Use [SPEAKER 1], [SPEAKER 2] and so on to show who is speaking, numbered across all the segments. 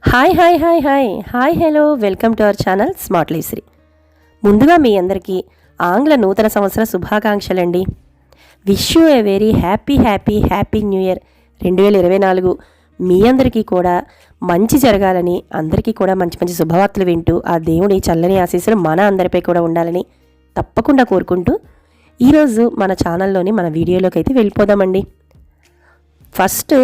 [SPEAKER 1] Hi hi hi hi hi hello welcome to our channel smartly Shri. ముందుగా మీ అందరికీ ఆంగ్ల నూతన సంవత్సర శుభాకాంక్షలండి. Wish you a very happy happy happy new year 2024. మీ అందరికీ కూడా మంచి జరగాలని, అందరికీ కూడా మంచి మంచి శుభవార్తలు వింటూ ఆ దేవుడి చల్లని ఆశీస్సులు మన అందరిపై కూడా ఉండాలని తప్పకుండా కోరుకుంటూ ఈరోజు మన ఛానల్లోని మన వీడియోలోకి అయితే వెళ్ళిపోదామండి. ఫస్ట్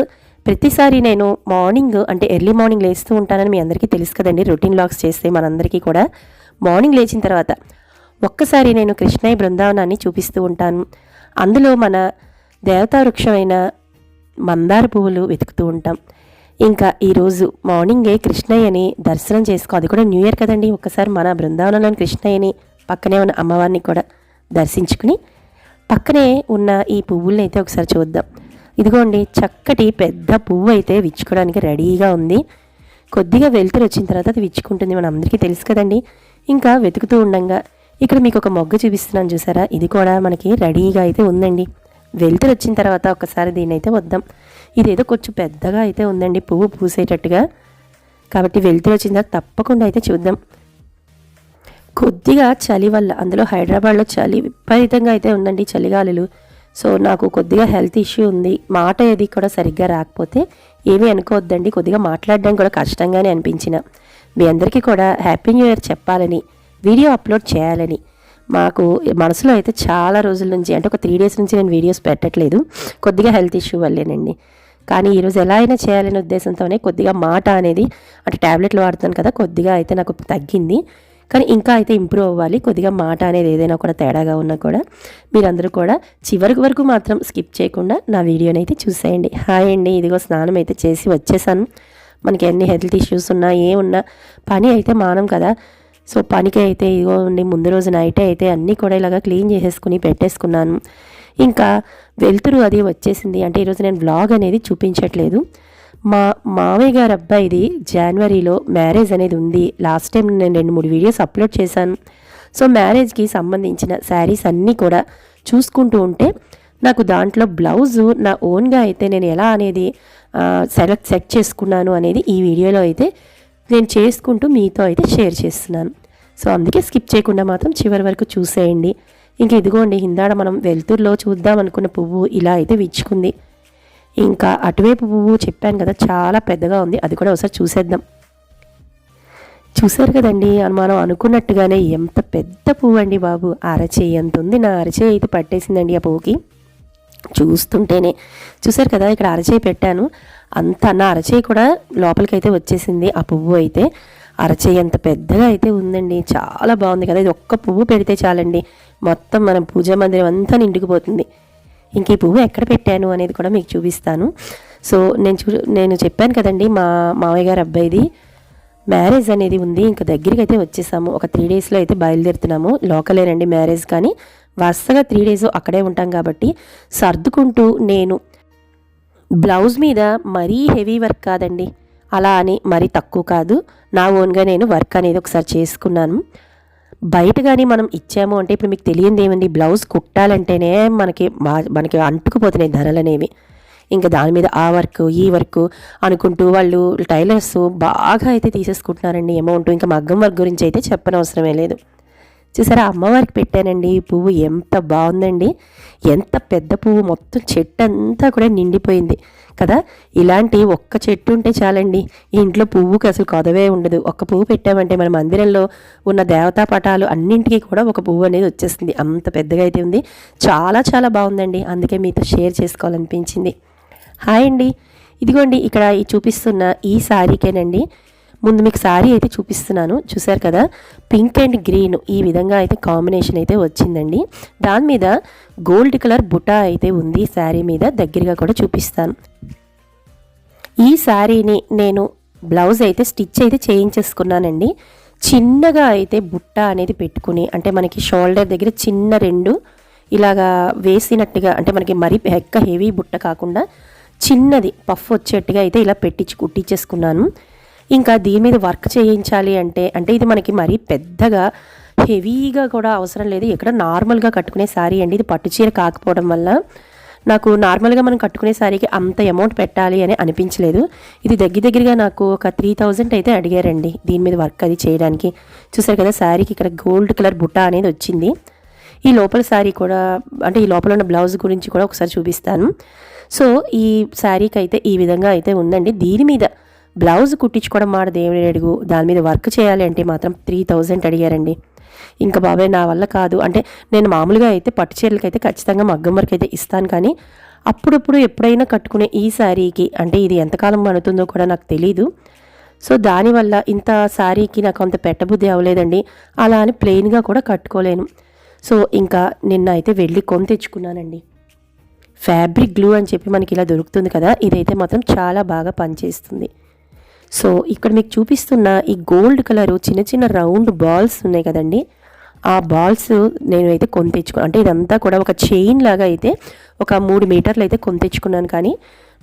[SPEAKER 1] ప్రతిసారి నేను మార్నింగ్ అంటే ఎర్లీ మార్నింగ్ లేస్తూ ఉంటానని మీ అందరికీ తెలుసు కదండి. రొటీన్ వ్లాగ్స్ చేస్తే మనందరికీ కూడా మార్నింగ్ లేచిన తర్వాత ఒక్కసారి నేను కృష్ణయ్య బృందావనాన్ని చూపిస్తూ ఉంటాను. అందులో మన దేవతా వృక్షమైన మందార పువ్వులు వెతుకుతూ ఉంటాం. ఇంకా ఈరోజు మార్నింగే కృష్ణయ్యని దర్శనం చేసుకో, అది కూడా న్యూ ఇయర్ కదండి. ఒక్కసారి మన బృందావనంలోని కృష్ణయ్యని పక్కనే ఉన్న అమ్మవారిని కూడా దర్శించుకుని పక్కనే ఉన్న ఈ పువ్వుల్ని అయితే ఒకసారి చూద్దాం. ఇదిగోండి, చక్కటి పెద్ద పువ్వు అయితే విచ్చుకోవడానికి రెడీగా ఉంది. కొద్దిగా వెలుతురు వచ్చిన తర్వాత అది విచ్చుకుంటుంది, మన అందరికీ తెలుసు కదండి. ఇంకా వెతుకుతూ ఉండగా ఇక్కడ మీకు ఒక మొగ్గ చూపిస్తున్నాను, చూసారా? ఇది కూడా మనకి రెడీగా అయితే ఉందండి. వెలుతురు వచ్చిన తర్వాత ఒకసారి దీన్ని అయితే వద్దాం. ఇదేదో కొంచెం పెద్దగా అయితే ఉందండి, పువ్వు పూసేటట్టుగా. కాబట్టి వెలుతురు వచ్చిన తర్వాత తప్పకుండా అయితే చూద్దాం. కొద్దిగా చలి వల్ల, అందులో హైదరాబాద్లో చలి విపరీతంగా అయితే ఉందండి, చలిగాలులు. సో నాకు కొద్దిగా హెల్త్ ఇష్యూ ఉంది, మాట ఏది కూడా సరిగ్గా రాకపోతే ఏమీ అనుకోవద్దండి. కొద్దిగా మాట్లాడడం కూడా కష్టంగానే అనిపించిన మీ అందరికీ కూడా హ్యాపీ న్యూ ఇయర్ చెప్పాలని, వీడియో అప్లోడ్ చేయాలని మాకు మనసులో అయితే చాలా రోజుల నుంచి, అంటే ఒక 3 days నుంచి నేను వీడియోస్ పెట్టట్లేదు, కొద్దిగా హెల్త్ ఇష్యూ వల్లేనండి. కానీ ఈరోజు ఎలా అయినా చేయాలనే ఉద్దేశంతోనే కొద్దిగా మాట అనేది, అంటే ట్యాబ్లెట్లు వాడుతాను కదా, కొద్దిగా అయితే నాకు తగ్గింది. కానీ ఇంకా అయితే ఇంప్రూవ్ అవ్వాలి. కొద్దిగా మాట అనేది ఏదైనా కూడా తేడాగా ఉన్నా కూడా మీరందరూ కూడా చివరి వరకు మాత్రం స్కిప్ చేయకుండా నా వీడియోని అయితే చూసేయండి. హాయ్ అండి, ఇదిగో స్నానం అయితే చేసి వచ్చేసాను. మనకి ఎన్ని హెల్త్ ఇష్యూస్ ఉన్నా ఏమున్నా పని అయితే మానం కదా. సో పనికి అయితే ఇదిగో ఉండి ముందు రోజు నైటే అయితే అన్నీ కూడా ఇలాగా క్లీన్ చేసేసుకుని పెట్టేసుకున్నాను. ఇంకా వెలుతురు అది వచ్చేసింది. అంటే ఈరోజు నేను వ్లాగ్ అనేది చూపించట్లేదు. మా మావయ్య గారు అబ్బాయిది జనవరిలో మ్యారేజ్ అనేది ఉంది. లాస్ట్ టైం నేను 2-3 వీడియోస్ అప్లోడ్ చేశాను. సో మ్యారేజ్కి సంబంధించిన శారీస్ అన్నీ కూడా చూసుకుంటూ ఉంటే నాకు దాంట్లో బ్లౌజు నా ఓన్గా అయితే నేను ఎలా అనేది సెట్ చేసుకున్నాను అనేది ఈ వీడియోలో అయితే నేను చేసుకుంటూ మీతో అయితే షేర్ చేస్తున్నాను. సో అందుకే స్కిప్ చేయకుండా మాత్రం చివరి వరకు చూసేయండి. ఇంక ఇదిగోండి, హిందాడ మనం వెలుతురులో చూద్దాం అనుకున్న పువ్వు ఇలా అయితే విచ్చుకుంది. ఇంకా అటువైపు పువ్వు చెప్పాను కదా, చాలా పెద్దగా ఉంది, అది కూడా ఒకసారి చూసేద్దాం. చూసారు కదండి, మనం అనుకున్నట్టుగానే ఎంత పెద్ద పువ్వు అండి బాబు, అరచేయి అంత ఉంది. నా అరచేయి అయితే పట్టేసిందండి ఆ పువ్వుకి. చూస్తుంటేనే చూసారు కదా, ఇక్కడ అరచేయి పెట్టాను, అంత నా అరచేయి కూడా లోపలికి అయితే వచ్చేసింది. ఆ పువ్వు అయితే అరచేయి అంత పెద్దగా అయితే ఉందండి, చాలా బాగుంది కదా. ఇది ఒక్క పువ్వు పెడితే చాలండి, మొత్తం మనం పూజా మందిరం అంతా నిండుకుపోతుంది. ఇంక ఈ పువ్వు ఎక్కడ పెట్టాను అనేది కూడా మీకు చూపిస్తాను. సో నేను చెప్పాను కదండి, మా మావయ్య గారు అబ్బాయిది మ్యారేజ్ అనేది ఉంది. ఇంకా దగ్గరికి అయితే వచ్చేసాము. ఒక 3 daysలో అయితే బయలుదేరుతున్నాము. లోకలేనండి మ్యారేజ్, కానీ వరుసగా 3 days అక్కడే ఉంటాం కాబట్టి సర్దుకుంటూ, నేను బ్లౌజ్ మీద మరీ హెవీ వర్క్ కాదండి, అలా అని మరీ తక్కువ కాదు, నా ఓన్గా నేను వర్క్ అనేది ఒకసారి చేసుకున్నాను. బయట కానీ మనం ఇచ్చాము అంటే, ఇప్పుడు మీకు తెలియంది ఏమండి, బ్లౌజ్ కుట్టాలంటేనే మనకి అంటుకుపోతున్నాయి ధరలు అనేవి. ఇంకా దాని మీద ఆ వర్క్ ఈ వర్క్ అనుకుంటూ వాళ్ళు టైలర్స్ బాగా అయితే తీసేసుకుంటున్నారండి అమౌంట్. ఇంకా మగ్గం వర్క్ గురించి అయితే చెప్పనవసరమే లేదు. చూసారా, అమ్మవారికి పెట్టానండి ఈ పువ్వు, ఎంత బాగుందండి, ఎంత పెద్ద పువ్వు, మొత్తం చెట్టు అంతా కూడా నిండిపోయింది కదా. ఇలాంటి ఒక్క చెట్టు ఉంటే చాలండి, ఈ ఇంట్లో పువ్వుకి అసలు కొదవే ఉండదు. ఒక్క పువ్వు పెట్టామంటే మన మందిరంలో ఉన్న దేవతా పటాలు అన్నింటికీ కూడా ఒక పువ్వు అనేది వచ్చేస్తుంది, అంత పెద్దగా అయితే ఉంది. చాలా చాలా బాగుందండి, అందుకే మీతో షేర్ చేసుకోవాలనిపించింది. హాయ్ అండి, ఇదిగోండి ఇక్కడ ఈ చూపిస్తున్న ఈ శారీకేనండి. ముందు మీకు శారీ అయితే చూపిస్తున్నాను, చూసారు కదా, పింక్ అండ్ గ్రీన్ ఈ విధంగా అయితే కాంబినేషన్ అయితే వచ్చిందండి. దాని మీద గోల్డ్ కలర్ బుటా అయితే ఉంది శారీ మీద, దగ్గరగా కూడా చూపిస్తాను. ఈ శారీని నేను బ్లౌజ్ అయితే స్టిచ్ అయితే చేయించేసుకున్నానండి. చిన్నగా అయితే బుట్ట అనేది పెట్టుకుని, అంటే మనకి షోల్డర్ దగ్గర చిన్న 2 ఇలాగా వేసినట్టుగా, అంటే మనకి మరీ హెవీ బుట్ట కాకుండా చిన్నది పఫ్ వచ్చేట్టుగా అయితే ఇలా కుట్టించేసుకున్నాను. ఇంకా దీని మీద వర్క్ చేయించాలి అంటే ఇది మనకి మరీ పెద్దగా హెవీగా కూడా అవసరం లేదు, ఎక్కడ నార్మల్గా కట్టుకునే శారీ అండి. ఇది పట్టు చీర కాకపోవడం వల్ల నాకు నార్మల్గా మనం కట్టుకునే శారీకి అంత అమౌంట్ పెట్టాలి అని అనిపించలేదు. ఇది దగ్గరగా నాకు ఒక 3000 అయితే అడిగారండి దీని మీద వర్క్ అది చేయడానికి. చూసారు కదా శారీకి ఇక్కడ గోల్డ్ కలర్ బుట్ట అనేది వచ్చింది. ఈ లోపల శారీ కూడా అంటే ఈ లోపల ఉన్న బ్లౌజ్ గురించి కూడా ఒకసారి చూపిస్తాను. సో ఈ శారీకి అయితే ఈ విధంగా అయితే ఉందండి. దీని మీద బ్లౌజ్ కుట్టించుకోవడం మాట దేవుని అడుగు, దాని మీద వర్క్ చేయాలి అంటే మాత్రం 3000 అడిగారండి. ఇంకా బాబాయ్ నా వల్ల కాదు అంటే నేను మామూలుగా అయితే పట్టు చీరలకి అయితే ఖచ్చితంగా మగ్గం వర్క్ అయితే ఇస్తాను, కానీ అప్పుడప్పుడు ఎప్పుడైనా కట్టుకునే ఈ శారీకి అంటే ఇది ఎంతకాలం పడుతుందో కూడా నాకు తెలీదు. సో దానివల్ల ఇంత శారీకి నాకు అంత పెట్టబుద్ధి అవ్వలేదండి. అలా అని ప్లెయిన్గా కూడా కట్టుకోలేను. సో ఇంకా నిన్న అయితే వెళ్ళి కొని తెచ్చుకున్నానండి. ఫ్యాబ్రిక్ గ్లూ అని చెప్పి మనకి ఇలా దొరుకుతుంది కదా, ఇదైతే మాత్రం చాలా బాగా పనిచేస్తుంది. సో ఇక్కడ మీకు చూపిస్తున్న ఈ గోల్డ్ కలరు చిన్న చిన్న రౌండ్ బాల్స్ ఉన్నాయి కదండి, ఆ బాల్స్ నేను అయితే కొని తెచ్చుకున్నాను. అంటే ఇదంతా కూడా ఒక చైన్ లాగా అయితే ఒక 3 మీటర్లు అయితే కొని తెచ్చుకున్నాను, కానీ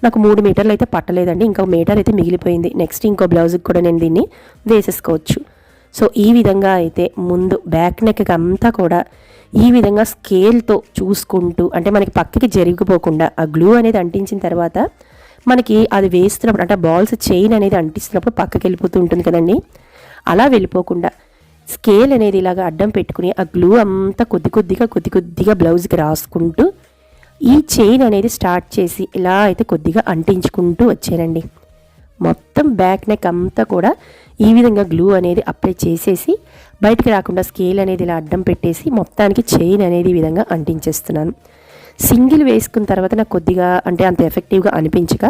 [SPEAKER 1] నాకు 3 మీటర్లు అయితే పట్టలేదండి. ఇంకో మీటర్ అయితే మిగిలిపోయింది. నెక్స్ట్ ఇంకో బ్లౌజ్కి కూడా నేను దీన్ని వేసేసుకోవచ్చు. సో ఈ విధంగా అయితే ముందు బ్యాక్ నెక్ అంతా కూడా ఈ విధంగా స్కేల్తో చూసుకుంటూ అంటే మనకి పక్కకి జరిగిపోకుండా ఆ గ్లూ అనేది అంటించిన తర్వాత మనకి అది వేస్తున్నప్పుడు అంటే బాల్స్ చైన్ అనేది అంటిస్తున్నప్పుడు పక్కకి వెళ్ళిపోతూ ఉంటుంది కదండి, అలా వెళ్ళిపోకుండా స్కేల్ అనేది ఇలాగ అడ్డం పెట్టుకుని ఆ గ్లూ అంతా కొద్దిగా బ్లౌజ్కి రాసుకుంటూ ఈ చైన్ అనేది స్టార్ట్ చేసి ఇలా అయితే కొద్దిగా అంటించుకుంటూ వచ్చానండి. మొత్తం బ్యాక్ నెక్ అంతా కూడా ఈ విధంగా గ్లూ అనేది అప్లై చేసేసి బయటికి రాకుండా స్కేల్ అనేది ఇలా అడ్డం పెట్టేసి మొత్తానికి చైన్ అనేది ఈ విధంగా అంటించేస్తున్నాను. సింగిల్ వేసుకున్న తర్వాత నాకు కొద్దిగా అంటే అంత ఎఫెక్టివ్గా అనిపించక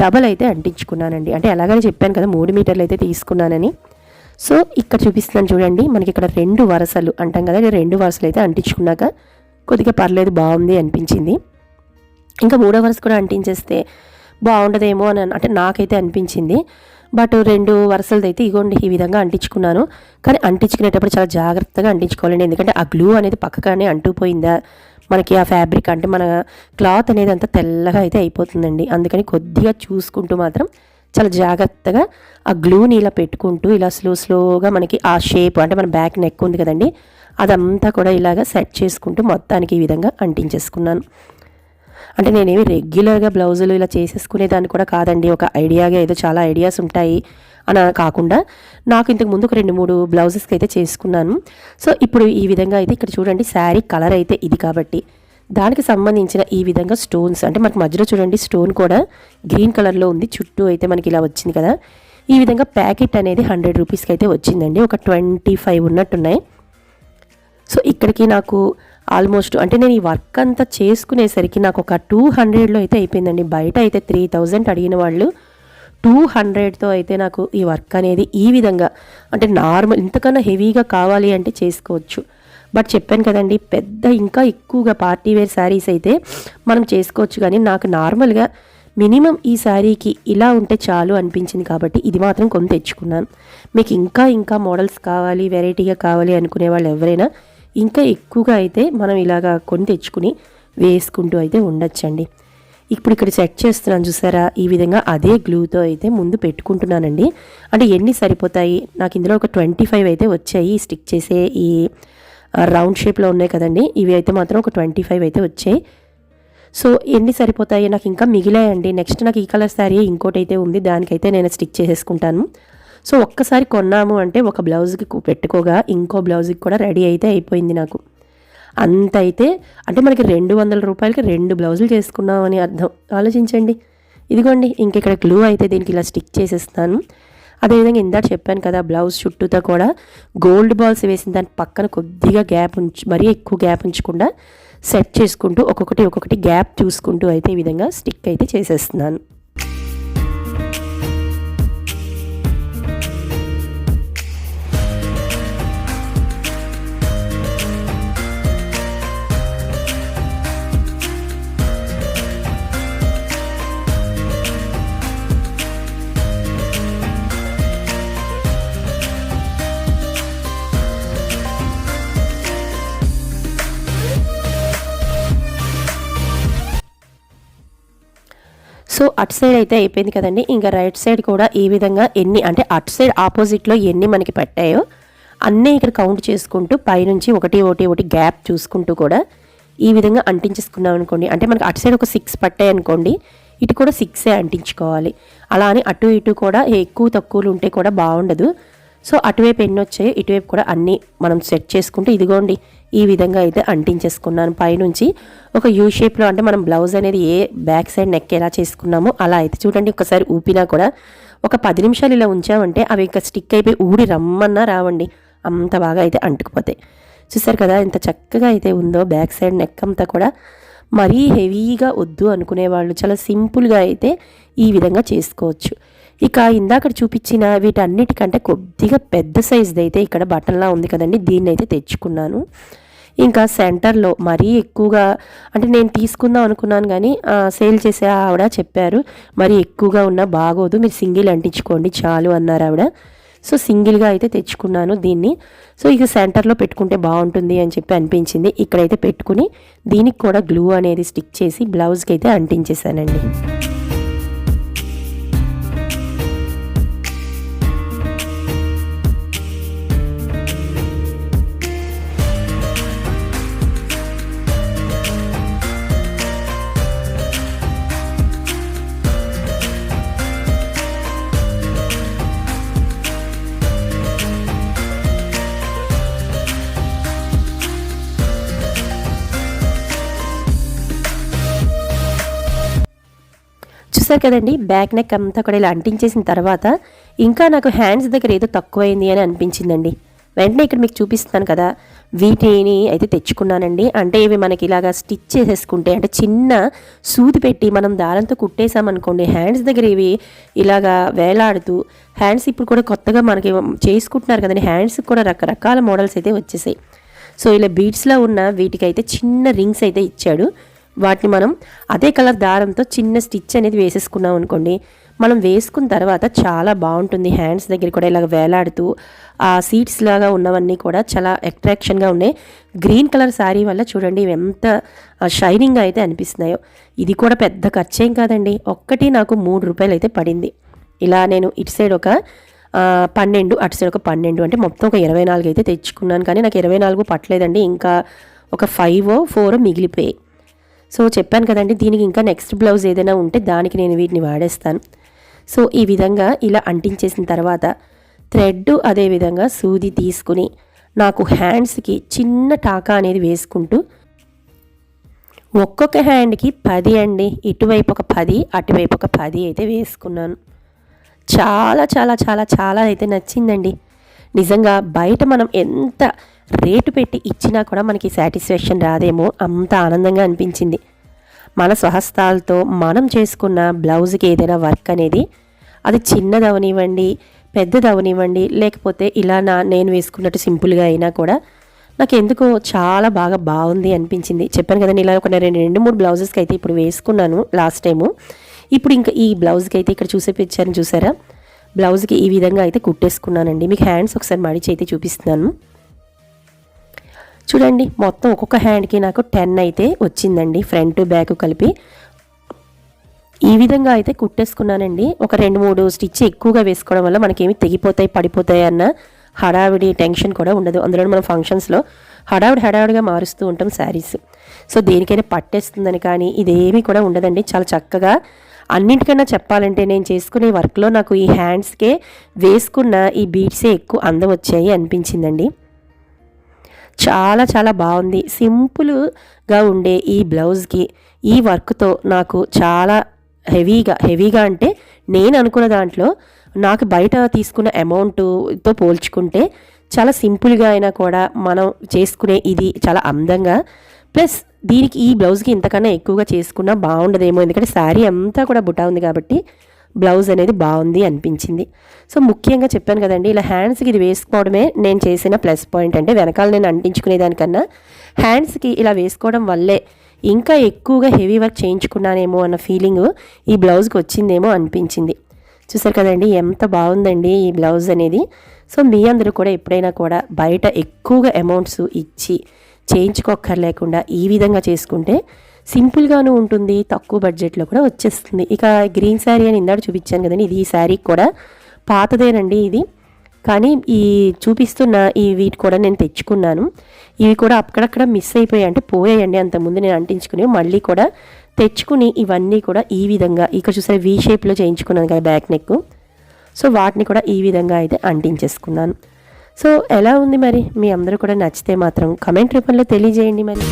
[SPEAKER 1] డబల్ అయితే అంటించుకున్నానండి. అంటే ఎలాగని చెప్పాను కదా 3 మీటర్లు అయితే తీసుకున్నానని. సో ఇక్కడ చూపిస్తున్నాను చూడండి, మనకి ఇక్కడ 2 వరుసలు అంటాం కదా, 2 వరుసలు అయితే అంటించుకున్నాక కొద్దిగా పర్లేదు బాగుంది అనిపించింది. ఇంకా 3వ వరుస కూడా అంటించేస్తే బాగుండదేమో అని అంటే నాకైతే అనిపించింది. బట్ 2 వరుసలది అయితే ఇగోండి ఈ విధంగా అంటించుకున్నాను. కానీ అంటించుకునేటప్పుడు చాలా జాగ్రత్తగా అంటించుకోవాలండి, ఎందుకంటే ఆ గ్లూ అనేది పక్కగానే అంటుపోయిందా మనకి ఆ ఫ్యాబ్రిక్ అంటే మన క్లాత్ అనేది అంతా తెల్లగా అయితే అయిపోతుందండి. అందుకని కొద్దిగా చూసుకుంటూ మాత్రం చాలా జాగ్రత్తగా ఆ గ్లూని ఇలా పెట్టుకుంటూ ఇలా స్లోగా మనకి ఆ షేప్ అంటే మన బ్యాక్ నెక్ ఉంది కదండి, అదంతా కూడా ఇలాగ సెట్ చేసుకుంటూ మొత్తానికి ఈ విధంగా అంటించేసుకున్నాను. అంటే నేనేమి రెగ్యులర్గా బ్లౌజులు ఇలా చేసేసుకునేదాన్ని కూడా కాదండి, ఒక ఐడియాగా ఏదో చాలా ఐడియాస్ ఉంటాయి అని కాకుండా నాకు ఇంతకు ముందు ఒక 2-3 బ్లౌజెస్కి అయితే చేసుకున్నాను. సో ఇప్పుడు ఈ విధంగా అయితే ఇక్కడ చూడండి శారీ కలర్ అయితే ఇది కాబట్టి దానికి సంబంధించిన ఈ విధంగా స్టోన్స్ అంటే మనకి మధ్యలో చూడండి స్టోన్ కూడా గ్రీన్ కలర్లో ఉంది, చుట్టూ అయితే మనకి ఇలా వచ్చింది కదా. ఈ విధంగా ప్యాకెట్ అనేది 100 రూపీస్కి అయితే వచ్చిందండి, ఒక 25 ఉన్నట్టున్నాయి. సో ఇక్కడికి నాకు ఆల్మోస్ట్ అంటే నేను ఈ వర్క్ అంతా చేసుకునేసరికి నాకు ఒక 200లో అయితే అయిపోయిందండి. బయట అయితే 3000 అడిగిన వాళ్ళు 200తో అయితే నాకు ఈ వర్క్ అనేది ఈ విధంగా అంటే నార్మల్ ఇంతకన్నా హెవీగా కావాలి అంటే చేసుకోవచ్చు. బట్ చెప్పాను కదండి పెద్ద ఇంకా ఎక్కువగా పార్టీ వేర్ శారీస్ అయితే మనం చేసుకోవచ్చు, కానీ నాకు నార్మల్గా మినిమం ఈ శారీకి ఇలా ఉంటే చాలు అనిపించింది కాబట్టి ఇది మాత్రం కొని తెచ్చుకున్నాను. మీకు ఇంకా మోడల్స్ కావాలి వెరైటీగా కావాలి అనుకునే వాళ్ళు ఎవరైనా ఇంకా ఎక్కువగా అయితే మనం ఇలాగా కొని తెచ్చుకుని వేసుకుంటూ అయితే ఉండొచ్చండి. ఇప్పుడు ఇక్కడ సెట్ చేస్తున్నాను చూసారా, ఈ విధంగా అదే గ్లూతో అయితే ముందు పెట్టుకుంటున్నానండి. అంటే ఎన్ని సరిపోతాయి నాకు ఇందులో ఒక 25 అయితే వచ్చాయి. స్టిక్ చేసే ఈ రౌండ్ షేప్లో ఉన్నాయి కదండి, ఇవి అయితే మాత్రం ఒక 25 అయితే వచ్చాయి. సో ఎన్ని సరిపోతాయి నాకు ఇంకా మిగిలాయండి. నెక్స్ట్ నాకు ఈ కలర్ శారీ ఇంకోటి అయితే ఉంది, దానికైతే నేను స్టిక్ చేసేసుకుంటాను. సో ఒక్కసారి కొన్నాము అంటే ఒక బ్లౌజ్కి పెట్టుకోగా ఇంకో బ్లౌజ్కి కూడా రెడీ అయితే అయిపోయింది నాకు. అంత అయితే అంటే మనకి 200 రూపాయలకి 2 బ్లౌజులు చేసుకున్నామని అర్థం. ఆలోచించండి. ఇదిగోండి ఇంకెక్కడ గ్లూ అయితే దీనికి ఇలా స్టిక్ చేసేస్తాను. అదేవిధంగా ఇందాక చెప్పాను కదా బ్లౌజ్ చుట్టూతో కూడా గోల్డ్ బాల్స్ వేసిన దాని పక్కన కొద్దిగా గ్యాప్ మరీ ఎక్కువ గ్యాప్ ఉంచకుండా సెట్ చేసుకుంటూ ఒక్కొక్కటి గ్యాప్ చూసుకుంటూ అయితే ఈ విధంగా స్టిక్ అయితే చేసేస్తున్నాను. సో అటు సైడ్ అయితే అయిపోయింది కదండి. ఇంకా రైట్ సైడ్ కూడా ఈ విధంగా ఎన్ని అంటే అటు సైడ్ ఆపోజిట్లో ఎన్ని మనకి పెట్టాయో అన్నీ ఇక్కడ కౌంట్ చేసుకుంటూ పైనుంచి ఒకటి గ్యాప్ చూసుకుంటూ కూడా ఈ విధంగా అంటించేసుకున్నాం అనుకోండి, అంటే మనకు అటు సైడ్ ఒక 6 పట్టాయి అనుకోండి, ఇటు కూడా 6 అంటించుకోవాలి. అలా అని అటు ఇటు కూడా ఎక్కువ తక్కువలు ఉంటే కూడా బాగుండదు. సో అటువైపు ఎన్ని వచ్చాయో ఇటువైపు కూడా అన్నీ మనం సెట్ చేసుకుంటే ఇదిగోండి ఈ విధంగా అయితే అంటించేసుకున్నాను. పైనుంచి ఒక యూ షేప్లో, అంటే మనం బ్లౌజ్ అనేది ఏ బ్యాక్ సైడ్ నెక్ ఎలా చేసుకున్నామో అలా అయితే చూడండి. ఒకసారి ఊపినా కూడా ఒక 10 నిమిషాలు ఇలా ఉంచామంటే అవి ఇంకా స్టిక్ అయిపోయి ఊడి రమ్మన్నా రావండి, అంత బాగా అయితే అంటుకుపోతాయి. చూసారు కదా ఎంత చక్కగా అయితే ఉందో బ్యాక్ సైడ్ నెక్ అంతా కూడా. మరీ హెవీగా వద్దు అనుకునే వాళ్ళు చాలా సింపుల్గా అయితే ఈ విధంగా చేసుకోవచ్చు. ఇక ఇందాక చూపించిన వీటన్నిటికంటే కొద్దిగా పెద్ద సైజుది అయితే ఇక్కడ బటన్లా ఉంది కదండి, దీన్ని అయితే తెచ్చుకున్నాను. ఇంకా సెంటర్లో మరీ ఎక్కువగా, అంటే నేను తీసుకుందాం అనుకున్నాను కానీ సేల్ చేసే ఆవిడ చెప్పారు మరీ ఎక్కువగా ఉన్నా బాగోదు, మీరు సింగిల్ అంటించుకోండి చాలు అన్నారు ఆవిడ. సో సింగిల్గా అయితే తెచ్చుకున్నాను దీన్ని. సో ఇక సెంటర్లో పెట్టుకుంటే బాగుంటుంది అని చెప్పి అనిపించింది. ఇక్కడైతే పెట్టుకుని దీనికి కూడా గ్లూ అనేది స్టిక్ చేసి బ్లౌజ్కి అయితే అంటించేసానండి. చూసారు కదండి, బ్యాక్ నెక్ అంతా కూడా ఇలా అంటించేసిన తర్వాత ఇంకా నాకు హ్యాండ్స్ దగ్గర ఏదో తక్కువైంది అని అనిపించిందండి. వెంటనే ఇక్కడ మీకు చూపిస్తున్నాను కదా, వీటిని అయితే తెచ్చుకున్నానండి. అంటే ఇవి మనకి ఇలాగా స్టిచ్ చేసేసుకుంటే, అంటే చిన్న సూది పెట్టి మనం దారంతో కుట్టేసామనుకోండి, హ్యాండ్స్ దగ్గర ఇవి ఇలాగా వేలాడుతూ, హ్యాండ్స్ ఇప్పుడు కూడా కొత్తగా మనకి చేసుకుంటున్నారు కదండి, హ్యాండ్స్కి కూడా రకరకాల మోడల్స్ అయితే వచ్చేసాయి. సో ఇలా బీడ్స్లో ఉన్న వీటికైతే చిన్న రింగ్స్ అయితే ఇచ్చాడు. వాటిని మనం అదే కలర్ దారంతో చిన్న స్టిచ్ అనేది వేసేసుకున్నాం అనుకోండి, మనం వేసుకున్న తర్వాత చాలా బాగుంటుంది. హ్యాండ్స్ దగ్గర కూడా ఇలాగ వేలాడుతూ ఆ సీడ్స్ లాగా ఉన్నవన్నీ కూడా చాలా అట్రాక్షన్గా ఉన్నాయి. గ్రీన్ కలర్ శారీ వల్ల చూడండి ఇవి ఎంత షైనింగ్గా అయితే అనిపిస్తున్నాయో. ఇది కూడా పెద్ద ఖర్చేం కాదండి, ఒక్కటి నాకు 3 రూపాయలు అయితే పడింది. ఇలా నేను ఇటు సైడ్ ఒక 12, అటు సైడ్ ఒక 12, అంటే మొత్తం ఒక 24 అయితే తెచ్చుకున్నాను. కానీ నాకు 24 పట్టలేదండి, ఇంకా ఒక 5 or 4 మిగిలిపోయాయి. సో చెప్పాను కదండి, దీనికి ఇంకా నెక్స్ట్ బ్లౌజ్ ఏదైనా ఉంటే దానికి నేను వీటిని వాడేస్తాను. సో ఈ విధంగా ఇలా అంటించేసిన తర్వాత థ్రెడ్ అదేవిధంగా సూది తీసుకుని నాకు హ్యాండ్స్కి చిన్న టాకా అనేది వేసుకుంటూ ఒక్కొక్క హ్యాండ్కి 10 అండి, ఇటువైపు ఒక 10 అటువైపు ఒక 10 అయితే వేసుకున్నాను. చాలా చాలా చాలా చాలా అయితే నచ్చిందండి. నిజంగా బయట మనం ఎంత రేటు పెట్టి ఇచ్చినా కూడా మనకి సాటిస్ఫాక్షన్ రాదేమో, అంత ఆనందంగా అనిపించింది. మన స్వహస్తాలతో మనం చేసుకున్న బ్లౌజ్కి ఏదైనా వర్క్ అనేది, అది చిన్నదవనివ్వండి పెద్దదవనివ్వండి, లేకపోతే ఇలా నేను వేసుకున్నట్టు సింపుల్గా అయినా కూడా నాకు ఎందుకో చాలా బాగుంది అనిపించింది. చెప్పాను కదండి, ఇలా ఒక 2-3 బ్లౌజెస్కి అయితే ఇప్పుడు వేసుకున్నాను లాస్ట్ టైము. ఇప్పుడు ఇంకా ఈ బ్లౌజ్కి అయితే ఇక్కడ చూసేపించాను చూసారా, బ్లౌజ్కి ఈ విధంగా అయితే కుట్టేసుకున్నానండి. మీకు హ్యాండ్స్ ఒకసారి మడిచి అయితే చూపిస్తున్నాను చూడండి. మొత్తం ఒక్కొక్క హ్యాండ్కి నాకు 10 అయితే వచ్చిందండి, ఫ్రంట్ బ్యాక్ కలిపి. ఈ విధంగా అయితే కుట్టేసుకున్నానండి. ఒక 2-3 స్టిచ్ ఎక్కువగా వేసుకోవడం వల్ల మనకేమి తెగిపోతాయి పడిపోతాయి అన్న హడావిడి టెన్షన్ కూడా ఉండదు. అందులో మనం ఫంక్షన్స్లో హడావిడిగా మారుస్తూ ఉంటాం శారీస్. సో దేనికైనా పట్టేస్తుందని కానీ ఇదేమీ కూడా ఉండదండి. చాలా చక్కగా, అన్నింటికన్నా చెప్పాలంటే నేను చేసుకునే వర్క్లో నాకు ఈ హ్యాండ్స్కే వేసుకున్న ఈ బీడ్సే ఎక్కువ అందం వచ్చాయి అనిపించిందండి. చాలా చాలా బాగుంది. సింపుల్గా ఉండే ఈ బ్లౌజ్కి ఈ వర్క్తో నాకు చాలా హెవీగా అంటే నేను అనుకున్న దాంట్లో నాకు బయట తీసుకున్న అమౌంట్తో పోల్చుకుంటే చాలా సింపుల్గా అయినా కూడా మనం చేసుకునే ఇది చాలా అందంగా, ప్లస్ దీనికి ఈ బ్లౌజ్కి ఇంతకన్నా ఎక్కువగా చేసుకున్నా బాగుండదేమో, ఎందుకంటే శారీ అంతా కూడా బుటా ఉంది కాబట్టి బ్లౌజ్ అనేది బాగుంది అనిపించింది. సో ముఖ్యంగా చెప్పాను కదండి, ఇలా హ్యాండ్స్కి ఇది వేసుకోవడమే నేను చేసిన ప్లస్ పాయింట్. అంటే వెనకాల నేను అంటించుకునే దానికన్నా హ్యాండ్స్కి ఇలా వేసుకోవడం వల్లే ఇంకా ఎక్కువగా హెవీ వర్క్ చేయించుకున్నానేమో అన్న ఫీలింగ్ ఈ బ్లౌజ్కి వచ్చిందేమో అనిపించింది. చూసారు కదండి ఎంత బాగుందండి ఈ బ్లౌజ్ అనేది. సో మీ అందరూ కూడా ఎప్పుడైనా కూడా బయట ఎక్కువగా అమౌంట్స్ ఇచ్చి చేయించుకోక్కర్లేకుండా ఈ విధంగా చేసుకుంటే సింపుల్గాను ఉంటుంది, తక్కువ బడ్జెట్లో కూడా వచ్చేస్తుంది. ఇక గ్రీన్ శారీ అని ఇందాక చూపించాను కదండి, ఇది ఈ శారీ కూడా పాతదేనండి. ఇది కానీ ఈ చూపిస్తున్న ఈ వీటి కూడా నేను తెచ్చుకున్నాను. ఇవి కూడా అక్కడక్కడ మిస్ అయిపోయాయి, అంటే పోయాయండి. అంతకుముందు నేను అంటించుకుని మళ్ళీ కూడా తెచ్చుకుని ఇవన్నీ కూడా ఈ విధంగా ఇక్కడ చూసారా వీ షేప్లో చేయించుకున్నాను కదా బ్యాక్ నెక్. సో వాటిని కూడా ఈ విధంగా అయితే అంటించేసుకున్నాను. సో ఎలా ఉంది మరి, మీ అందరూ కూడా నచ్చితే మాత్రం కమెంట్ రూపంలో తెలియజేయండి మరి.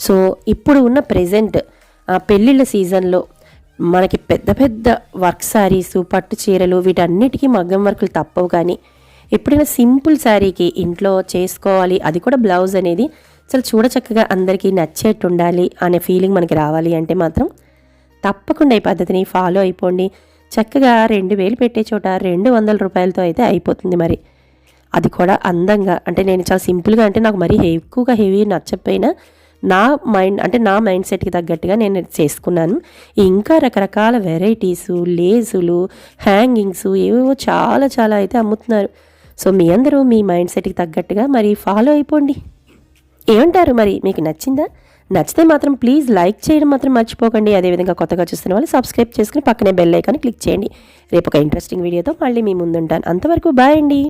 [SPEAKER 1] సో ఇప్పుడు ఉన్న ప్రెజెంట్ పెళ్ళిళ్ళ సీజన్లో మనకి పెద్ద పెద్ద వర్క్ శారీసు, పట్టు చీరలు వీటన్నిటికీ మగ్గం వర్కులు తప్పవు. కానీ ఎప్పుడైనా సింపుల్ శారీకి ఇంట్లో చేసుకోవాలి, అది కూడా బ్లౌజ్ అనేది చాలా చూడచక్కగా అందరికీ నచ్చేట్టు ఉండాలి అనే ఫీలింగ్ మనకి రావాలి అంటే మాత్రం తప్పకుండా ఈ పద్ధతిని ఫాలో అయిపోండి. చక్కగా 2000 పెట్టే చోట 200 రూపాయలతో అయితే అయిపోతుంది. మరి అది కూడా అందంగా, అంటే నేను చాలా సింపుల్గా, అంటే నాకు మరీ ఎక్కువగా హెవీ నచ్చకపోయినా నా మైండ్ సెట్కి తగ్గట్టుగా నేను చేసుకున్నాను. ఇంకా రకరకాల వెరైటీసు, లేసులు, హ్యాంగింగ్స్ ఏవేవో చాలా చాలా అయితే అమ్ముతున్నారు. సో మీ అందరూ మీ మైండ్ సెట్కి తగ్గట్టుగా మరి ఫాలో అయిపోండి. ఏమంటారు మరి, మీకు నచ్చిందా? నచ్చితే మాత్రం ప్లీజ్ లైక్ చేయడం మాత్రం మర్చిపోకండి. అదేవిధంగా కొత్తగా చూస్తున్న వాళ్ళు సబ్స్క్రైబ్ చేసుకుని పక్కనే బెల్ ఐకాన్ క్లిక్ చేయండి. రేపు ఒక ఇంట్రెస్టింగ్ వీడియోతో మళ్ళీ మీ ముందుంటాను. అంతవరకు బాయ్ అండి.